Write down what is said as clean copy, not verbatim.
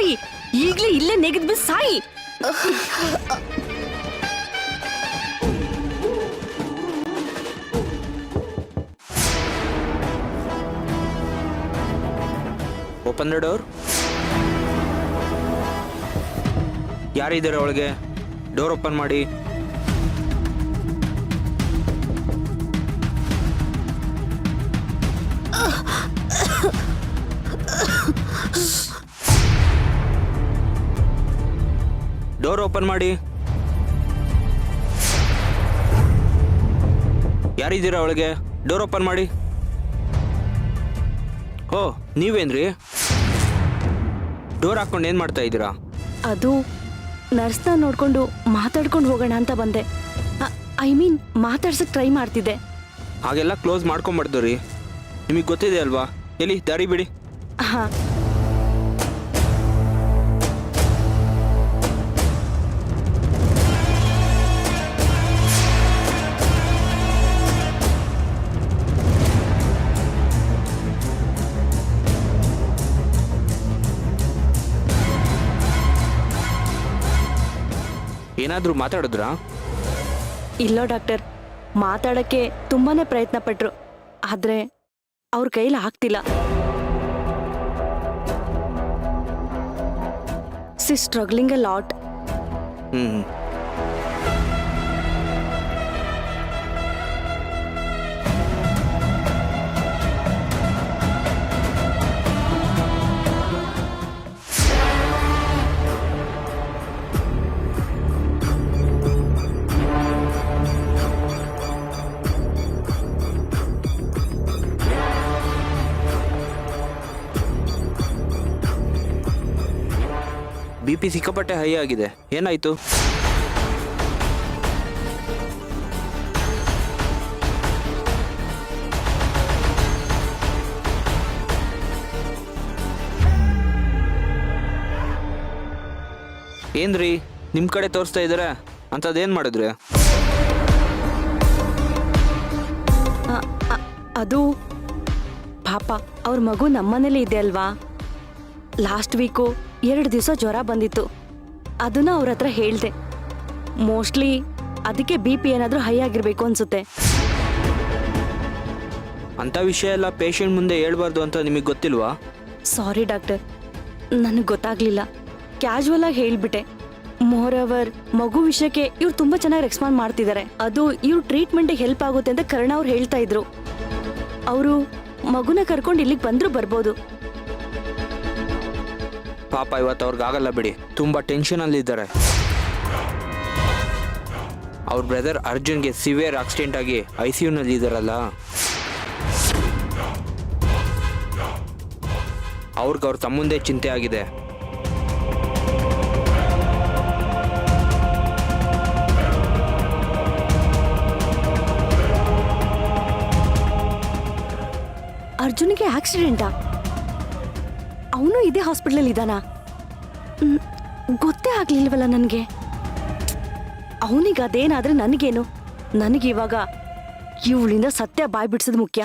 ಸಾಯಿ, ಈಗ್ಲೇ ಇಲ್ಲೇ ನೆಗೆದ್ ಬಿಸ್ ಸಾಯಿ. Open the door. ಯಾರಿದ್ದಾರೆ ಒಳಗೆ? ಡೋರ್ ಓಪನ್ ಮಾಡಿ. ಡೋರ್ ಓಪನ್ ಮಾಡಿ. ಯಾರಿದ್ದೀರಾ ಒಳಗೆ? ಡೋರ್ ಓಪನ್ ಮಾಡಿ. ಓ, ನೀವೇನ್ರಿ? ಡೋರ್ ಹಾಕೊಂಡು ಏನ್ ಮಾಡ್ತಾ ಇದ್ದೀರಾ? ಅದು ನರ್ಸ್ನ ನೋಡ್ಕೊಂಡು ಮಾತಾಡ್ಕೊಂಡು ಹೋಗೋಣ ಅಂತ ಬಂದೆ. ಐ ಮೀನ್ ಮಾತಾಡ್ಸಕ್ ಟ್ರೈ ಮಾಡ್ತಿದ್ದೆ. ಹಾಗೆಲ್ಲ ಕ್ಲೋಸ್ ಮಾಡ್ಕೊಂಬಾರ್ದು ರೀ. ನಿಮಗೆ ಗೊತ್ತಿದೆ ಅಲ್ವಾ? ಎಲ್ಲಿ ದಾರಿ ಬಿಡಿ. ಹಾ, ಏನಾದರೂ ಮಾತಾಡಿದ್ರಾ? ಇಲ್ಲ ಡಾಕ್ಟರ್, ಮಾತಾಡಕ್ಕೆ ತುಂಬಾನೇ ಪ್ರಯತ್ನ ಪಟ್ರು, ಆದ್ರೆ ಅವ್ರ ಕೈಲಿ ಆಗ್ತಿಲ್ಲ. C struggling a lot. BP ಸಿಕ್ಕಾಪಟ್ಟೆ ಹೈ ಆಗಿದೆ. ಏನಾಯ್ತು? ಏನ್ರಿ ನಿಮ್ ಕಡೆ ತೋರಿಸ್ತಾ ಇದಾರೆ? ಅಂತದೇನ್ ಮಾಡಿದ್ರಿ? ಅದು ಪಾಪ ಅವ್ರ ಮಗು ನಮ್ಮನೇಲಿ ಇದೆ ಅಲ್ವಾ. ಲಾಸ್ಟ್ ವೀಕು 2 ದಿವಸ ಜ್ವರ ಬಂದಿತ್ತು. ಅದನ್ನ ಅವ್ರ ಹತ್ರ ಹೇಳ್ದೆ. ಮೋಸ್ಟ್ಲಿ ಅದಕ್ಕೆ BP ಏನಾದ್ರೂ ಹೈ ಆಗಿರ್ಬೇಕು ಅನ್ಸುತ್ತೆ. ಅಂತ ವಿಷಯ ಎಲ್ಲ ಪೇಷಂಟ್ ಮುಂದೆ ಹೇಳ್ಬಾರ್ದು ಅಂತ ನಿಮಗೆ ಗೊತ್ತಿಲ್ವಾ? ಸಾರಿ ಡಾಕ್ಟರ್, ನನಗೆ ಗೊತ್ತಾಗ್ಲಿಲ್ಲ. ಕ್ಯಾಶುವಲ್ ಆಗಿ ಹೇಳ್ಬಿಟ್ಟೆ. ಮೋರ್ ಓವರ್ ಮಗು ವಿಷಯಕ್ಕೆ ಇವ್ರು ತುಂಬಾ ಚೆನ್ನಾಗಿ ರೆಸ್ಪಾಂಡ್ ಮಾಡ್ತಿದ್ದಾರೆ. ಅದು ಇವ್ರ ಟ್ರೀಟ್ಮೆಂಟ್ಗೆ ಹೆಲ್ಪ್ ಆಗುತ್ತೆ ಅಂತ ಕರ್ಣ ಅವ್ರು ಹೇಳ್ತಾ ಇದ್ರು. ಅವರು ಮಗುನ ಕರ್ಕೊಂಡು ಇಲ್ಲಿಗೆ ಬಂದ್ರು ಬರ್ಬೋದು. ಪಾಪ ಇವತ್ತು ಅವ್ರಿಗಾಗಲ್ಲ ಬಿಡಿ, ತುಂಬಾ ಟೆನ್ಷನ್ ಅಲ್ಲಿ ಇದ್ದಾರೆ. ಅವ್ರ ಬ್ರದರ್ ಅರ್ಜುನ್ಗೆ ಸಿವಿಯರ್ ಆಕ್ಸಿಡೆಂಟ್ ಆಗಿ ICU ನಲ್ಲಿ ಇದಾರಲ್ಲ, ಅವ್ರಿಗೆ ಅವ್ರ ತಮ್ಮಂದೇ ಚಿಂತೆ ಆಗಿದೆ. ಅರ್ಜುನ್ಗೆ ಆಕ್ಸಿಡೆಂಟಾ? ಅವನು ಇದೇ ಹಾಸ್ಪಿಟಲ್ ಇದ್ದಾನಾ? ಗೊತ್ತೇ ಆಗ್ಲಿಲ್ವಲ್ಲ ನನಗೆ. ಅವನಿಗೆ ಅದೇನಾದ್ರೆ ನನಗೇನು? ನನಗಿವಾಗ ಇವಳಿಂದ ಸತ್ಯ ಬಾಯ್ ಬಿಡ್ಸೋದು ಮುಖ್ಯ.